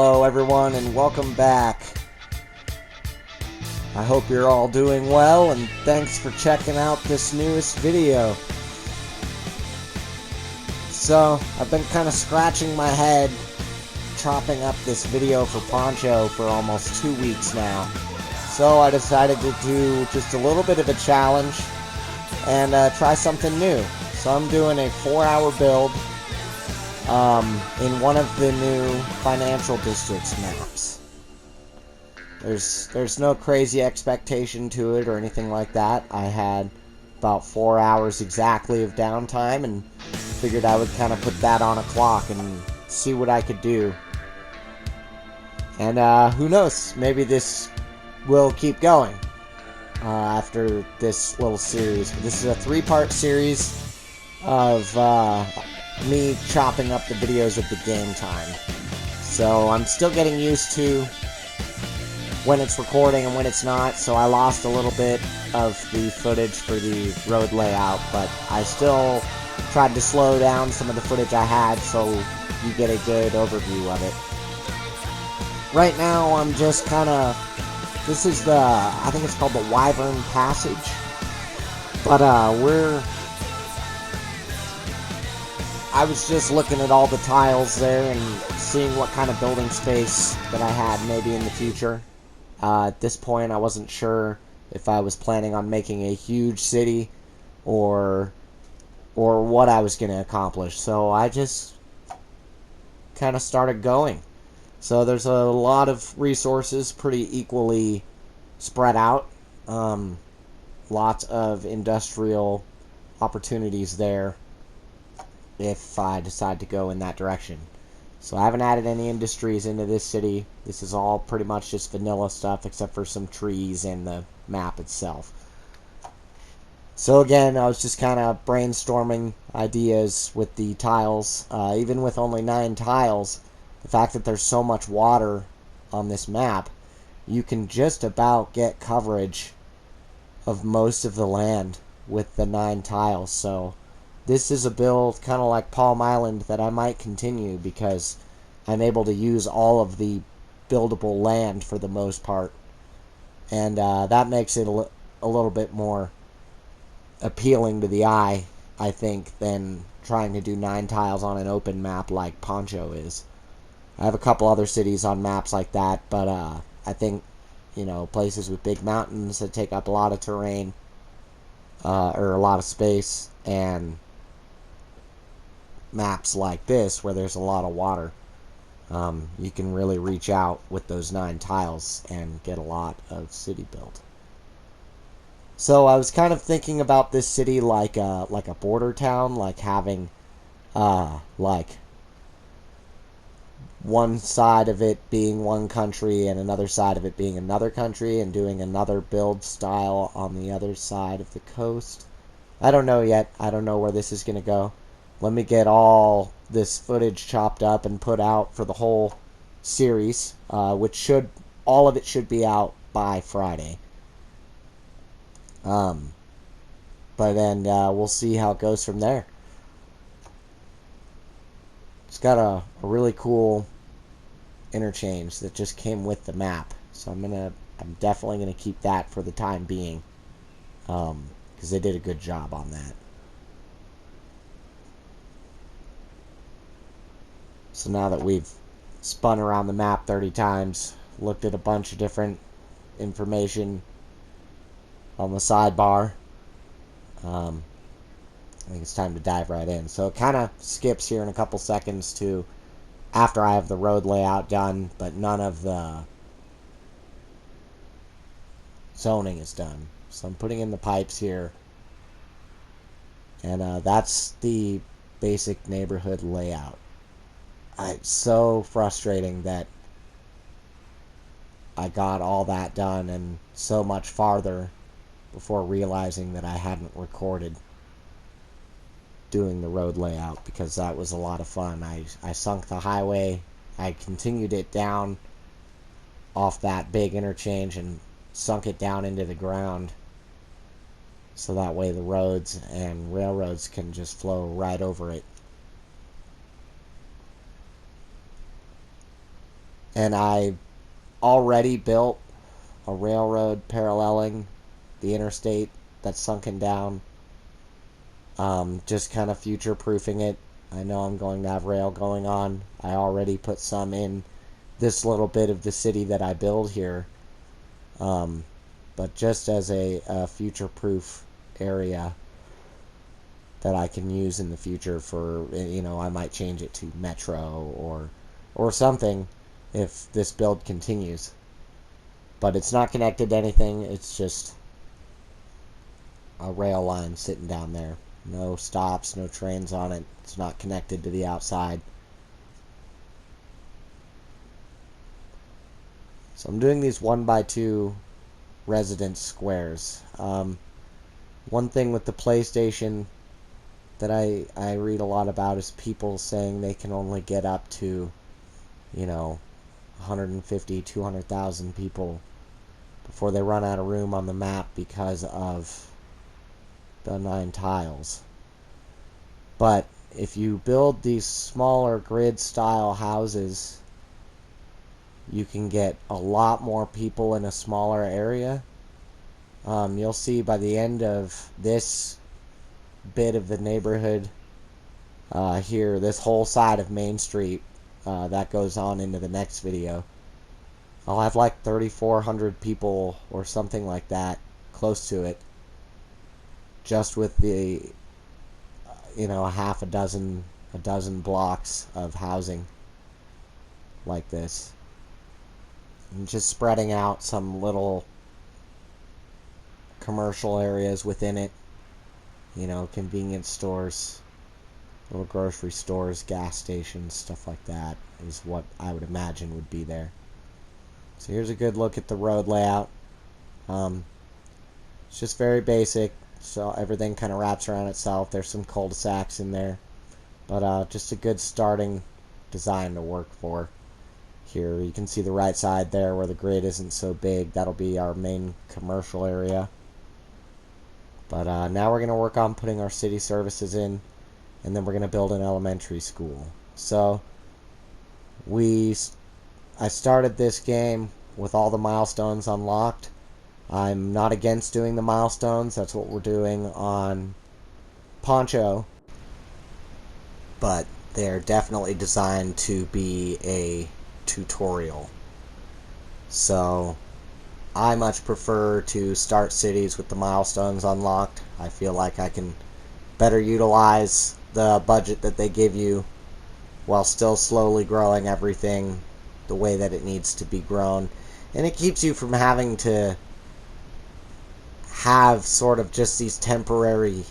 Hello everyone and welcome back. I hope you're all doing well and thanks for checking out this newest video. So, I've been kind of scratching my head chopping up this video for Poncho for almost 2 weeks now. So I decided to do just a little bit of a challenge and try something new. So I'm doing a 4-hour build in one of the new financial districts maps. There's no crazy expectation to it or anything like that. I had about 4 hours exactly of downtime and figured I would kind of put that on a clock and see what I could do. And who knows, maybe this will keep going after this little series. This is a 3-part series of me chopping up the videos at the game time. So I'm still getting used to when it's recording and when it's not, so I lost a little bit of the footage for the road layout, but I still tried to slow down some of the footage I had so you get a good overview of it. Right now I'm just kind of, this is the, I think it's called the Wyvern Passage, but I was just looking at all the tiles there and seeing what kind of building space that I had maybe in the future. At this point, I wasn't sure if I was planning on making a huge city or what I was going to accomplish. So I just kind of started going. So there's a lot of resources pretty equally spread out. Lots of industrial opportunities there if I decide to go in that direction. So I haven't added any industries into this city. This is all pretty much just vanilla stuff except for some trees and the map itself. So again, I was just kind of brainstorming ideas with the tiles. Even with only 9 tiles, the fact that there's so much water on this map, you can just about get coverage of most of the land with the 9 tiles. So this is a build kind of like Palm Island that I might continue because I'm able to use all of the buildable land for the most part. And that makes it a little bit more appealing to the eye, I think, than trying to do 9 tiles on an open map like Poncho is. I have a couple other cities on maps like that, but I think, you know, places with big mountains that take up a lot of terrain or a lot of space, and maps like this where there's a lot of water, you can really reach out with those 9 tiles and get a lot of city built. So I was kind of thinking about this city like a border town, like having like one side of it being one country and another side of it being another country, and doing another build style on the other side of the coast. I don't know yet. I don't know where this is going to go. Let me get all this footage chopped up and put out for the whole series, which all of it should be out by Friday. But then we'll see how it goes from there. It's got a really cool interchange that just came with the map, so I'm definitely gonna keep that for the time being, because they did a good job on that. So now that we've spun around the map 30 times, looked at a bunch of different information on the sidebar, I think it's time to dive right in. So it kind of skips here in a couple seconds to after I have the road layout done, but none of the zoning is done. So I'm putting in the pipes here, and that's the basic neighborhood layout. It's so frustrating that I got all that done and so much farther before realizing that I hadn't recorded doing the road layout, because that was a lot of fun. I sunk the highway, I continued it down off that big interchange and sunk it down into the ground so that way the roads and railroads can just flow right over it. And I already built a railroad paralleling the interstate that's sunken down. Just kind of future-proofing it. I know I'm going to have rail going on. I already put some in this little bit of the city that I build here. But just as a future-proof area that I can use in the future for, I might change it to metro or something if this build continues. But it's not connected to anything. It's just a rail line sitting down there. No stops, no trains on it. It's not connected to the outside. So I'm doing these 1x2 residence squares. One thing with the PlayStation that I read a lot about is people saying they can only get up to, 150, 200,000 people before they run out of room on the map because of the 9 tiles. But if you build these smaller grid style houses, you can get a lot more people in a smaller area. You'll see by the end of this bit of the neighborhood here, this whole side of Main Street, that goes on into the next video, I'll have like 3,400 people or something like that, close to it, just with the a dozen blocks of housing like this, and just spreading out some little commercial areas within it, convenience stores, little grocery stores, gas stations, stuff like that is what I would imagine would be there. So here's a good look at the road layout. It's just very basic, so everything kind of wraps around itself. There's some cul-de-sacs in there, but just a good starting design to work for. Here you can see the right side there where the grid isn't so big. That'll be our main commercial area. But now we're going to work on putting our city services in, and then we're going to build an elementary school. So I started this game with all the milestones unlocked. I'm not against doing the milestones. That's what we're doing on Poncho. But they're definitely designed to be a tutorial. So I much prefer to start cities with the milestones unlocked. I feel like I can better utilize the budget that they give you while still slowly growing everything the way that it needs to be grown. And it keeps you from having to have sort of just these temporary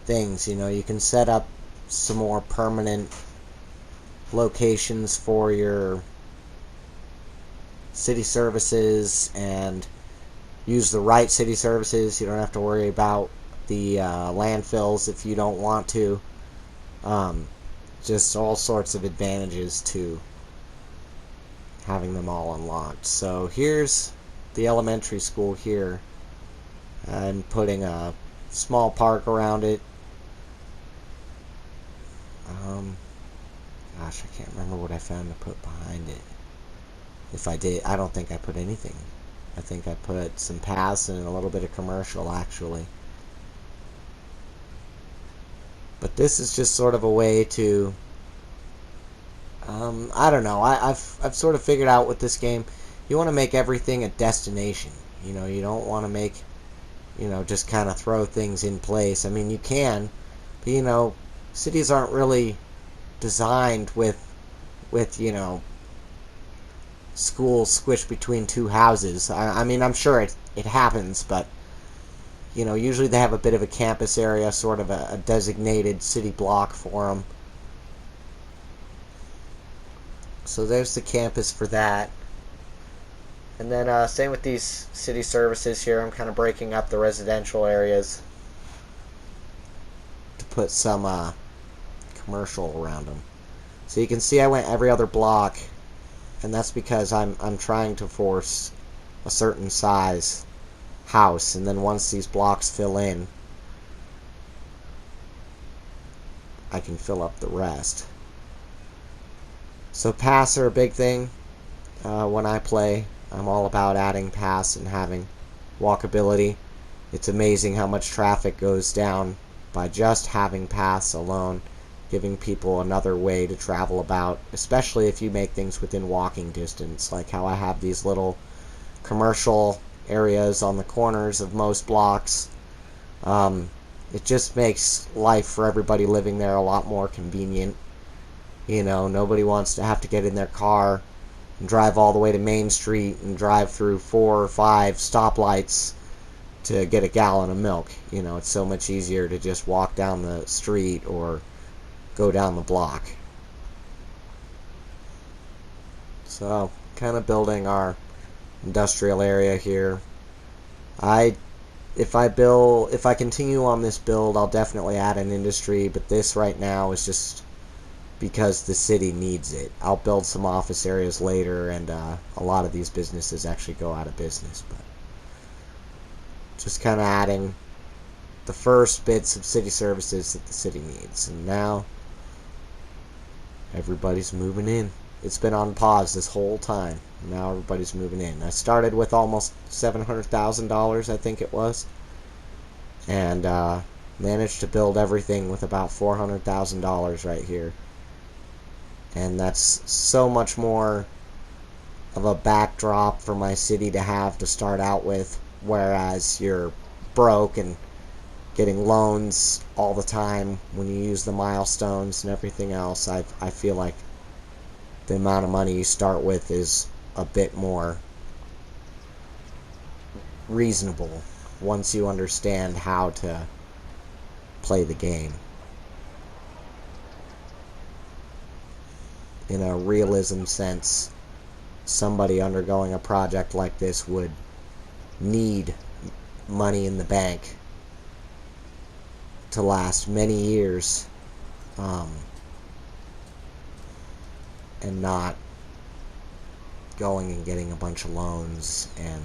things. You can set up some more permanent locations for your city services and use the right city services. You don't have to worry about the landfills if you don't want to. Just all sorts of advantages to having them all unlocked. So here's the elementary school here. I'm putting a small park around it. Gosh, I can't remember what I found to put behind it. If I did, I don't think I put anything. I think I put some paths and a little bit of commercial, actually. But this is just sort of a way to, I don't know, I've sort of figured out with this game, you want to make everything a destination. You don't want to make, just kind of throw things in place. I mean, you can, but, cities aren't really designed with schools squished between two houses. I mean, I'm sure it happens, but usually they have a bit of a campus area, sort of a designated city block for them. So there's the campus for that. And then same with these city services here. I'm kind of breaking up the residential areas to put some commercial around them. So you can see I went every other block, and that's because I'm trying to force a certain size house, and then once these blocks fill in, I can fill up the rest. So paths are a big thing. When I play, I'm all about adding paths and having walkability. It's amazing how much traffic goes down by just having paths alone, giving people another way to travel about, especially if you make things within walking distance, like how I have these little commercial areas on the corners of most blocks. It just makes life for everybody living there a lot more convenient. You know, nobody wants to have to get in their car and drive all the way to Main Street and drive through 4 or 5 stoplights to get a gallon of milk. You know, it's so much easier to just walk down the street or go down the block. So, kind of building our industrial area here. If I continue on this build, I'll definitely add an industry, but this right now is just because the city needs it. I'll build some office areas later, and a lot of these businesses actually go out of business, but just kind of adding the first bits of city services that the city needs. And now everybody's moving in. It's been on pause this whole time. Now everybody's moving in. I started with almost $700,000, I think it was, and managed to build everything with about $400,000 right here. And that's so much more of a backdrop for my city to have to start out with, whereas you're broke and getting loans all the time when you use the milestones and everything else. I feel like the amount of money you start with is a bit more reasonable once you understand how to play the game. In a realism sense, somebody undergoing a project like this would need money in the bank to last many years, and not going and getting a bunch of loans and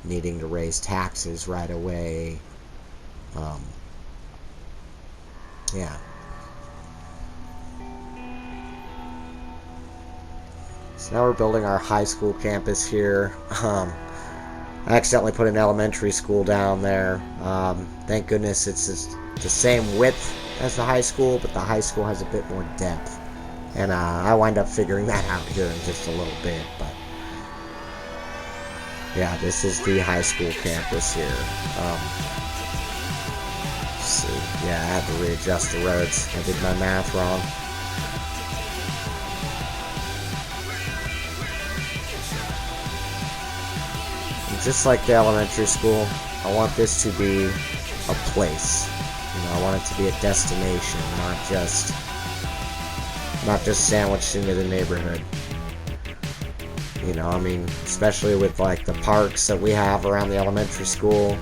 needing to raise taxes right away. Yeah. So now we're building our high school campus here. I accidentally put an elementary school down there. Thank goodness it's just the same width as the high school, but the high school has a bit more depth. And I wind up figuring that out here in just a little bit. But yeah, this is the high school campus here. Let's see. Yeah, I had to readjust the roads. I did my math wrong. Just like the elementary school, I want this to be a place. You know, I want it to be a destination, not just sandwiched into the neighborhood. You know, I mean, especially with like the parks that we have around the elementary school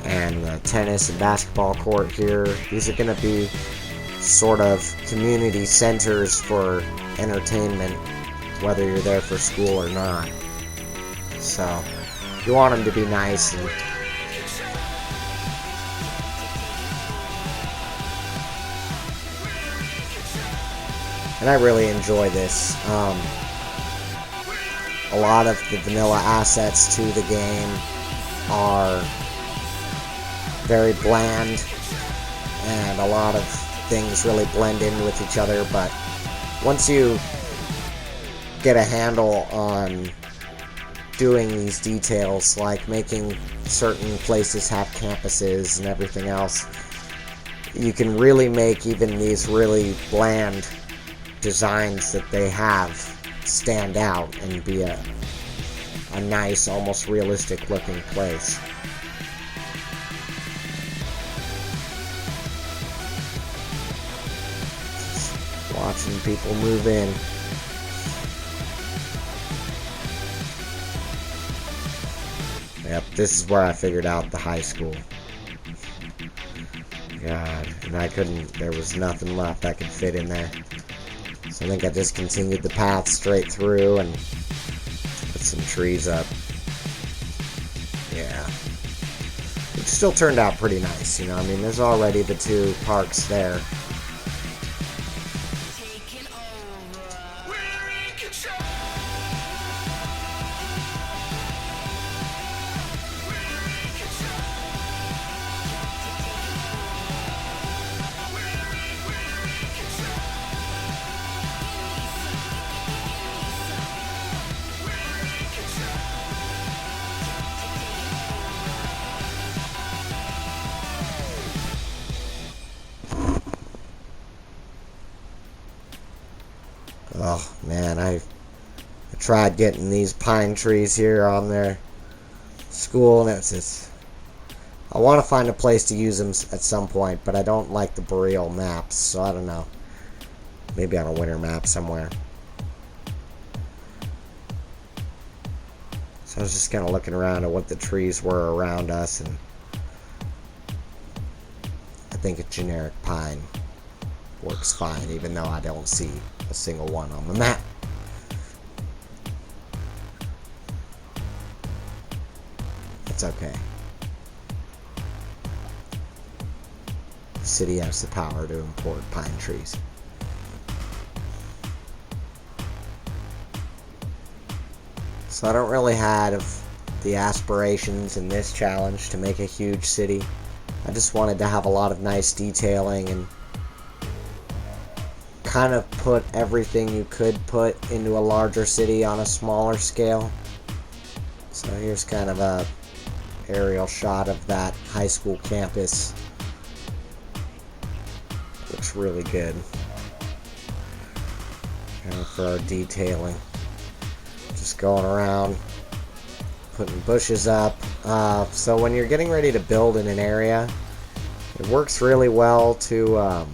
and the tennis and basketball court here. These are going to be sort of community centers for entertainment, whether you're there for school or not. So you want them to be nice and I really enjoy this. A lot of the vanilla assets to the game are very bland, and a lot of things really blend in with each other, but once you get a handle on doing these details, like making certain places have campuses and everything else, you can really make even these really bland designs that they have stand out and be a nice, almost realistic looking place. Just watching people move in. Yep, this is where I figured out the high school. God, and I couldn't, there was nothing left I could fit in there. So I think I just continued the path straight through and put some trees up. Yeah. It still turned out pretty nice, you know, I mean, there's already the 2 parks there. Man, I tried getting these pine trees here on their school, and it's just... I want to find a place to use them at some point, but I don't like the boreal maps, so I don't know. Maybe on a winter map somewhere. So I was just kind of looking around at what the trees were around us, and I think a generic pine works fine, even though I don't see a single one on the map. It's okay. The city has the power to import pine trees. So I don't really have the aspirations in this challenge to make a huge city. I just wanted to have a lot of nice detailing and kind of put everything you could put into a larger city on a smaller scale. So here's kind of a aerial shot of that high school campus. Looks really good. And for our detailing. Just going around, putting bushes up. So when you're getting ready to build in an area, it works really well to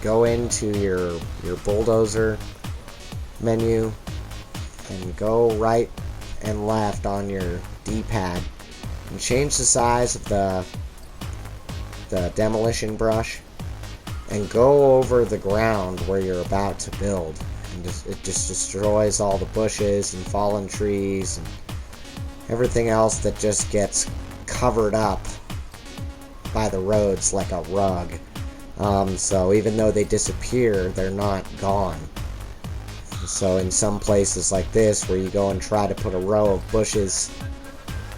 go into your bulldozer menu and go right and left on your D-pad and change the size of the demolition brush and go over the ground where you're about to build. And it just destroys all the bushes and fallen trees and everything else that just gets covered up by the roads like a rug. So even though they disappear, they're not gone. So in some places like this, where you go and try to put a row of bushes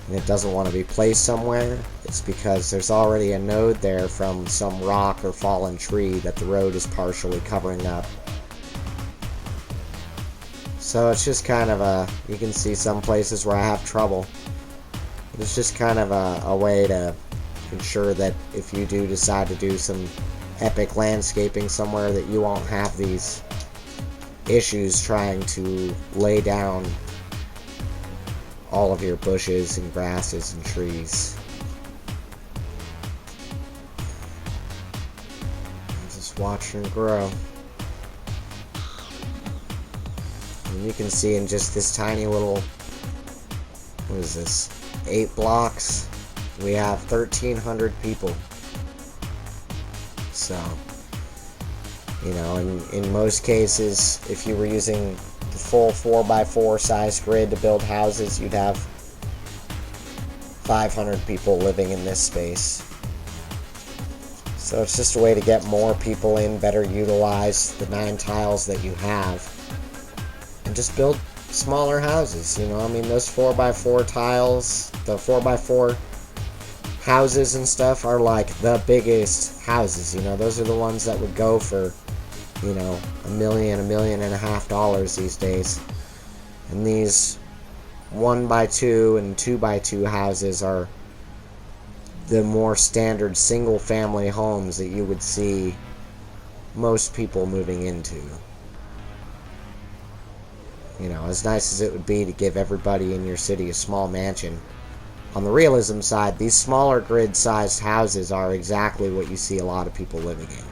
and it doesn't want to be placed somewhere, it's because there's already a node there from some rock or fallen tree that the road is partially covering up. So it's just kind of you can see some places where I have trouble. It's just kind of a way to ensure that if you do decide to do some epic landscaping somewhere, that you won't have these issues trying to lay down all of your bushes and grasses and trees. Just watch them grow. And you can see in just this tiny little, what is this, 8 blocks, we have 1,300 people. So, you know, in most cases, if you were using the full 4x4 size grid to build houses, you'd have 500 people living in this space. So it's just a way to get more people in, better utilize the 9 tiles that you have, and just build smaller houses. You know, I mean, those 4x4 tiles, the 4x4 houses and stuff are like the biggest houses. You know, those are the ones that would go for, you know, $1 million, $1.5 million these days. And these 1x2 and 2x2 houses are the more standard single family homes that you would see most people moving into. You know, as nice as it would be to give everybody in your city a small mansion, on the realism side, these smaller grid-sized houses are exactly what you see a lot of people living in.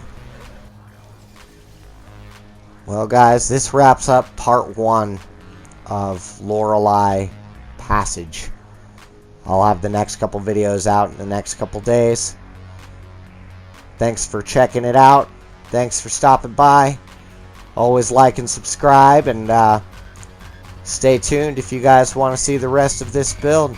Well, guys, this wraps up part 1 of Lorelei Passage. I'll have the next couple videos out in the next couple days. Thanks for checking it out. Thanks for stopping by. Always like and subscribe, and stay tuned if you guys want to see the rest of this build.